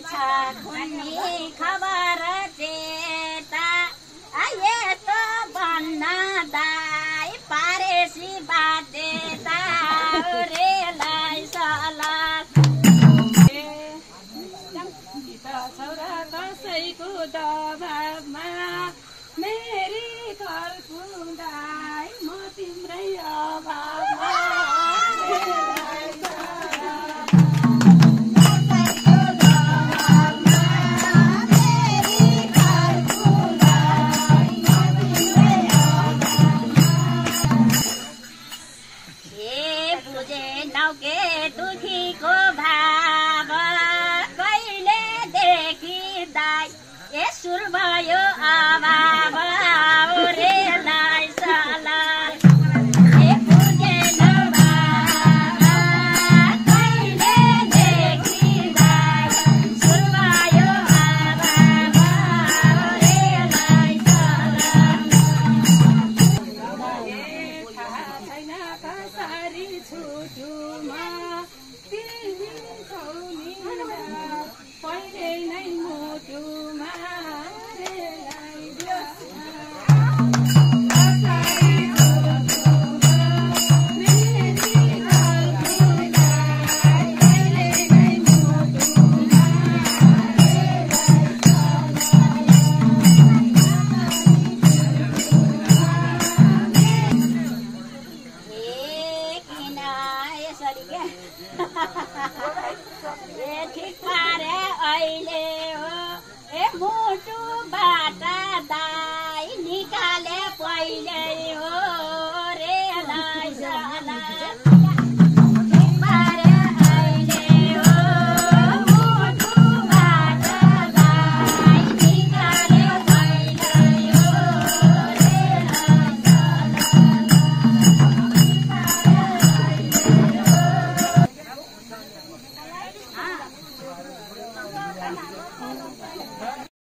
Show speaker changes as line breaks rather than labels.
छ कुन्नी खबर चेता यस्तो भन्न दाइ पारेसी बाध्यता रेलाई सलाह
छोरा कसैको दबाबमा मेरी घर पुग्दाइ म तिम्रै अभावमा
के दुखीको भाव कहिले देखि दाइ सुर भयो आवाज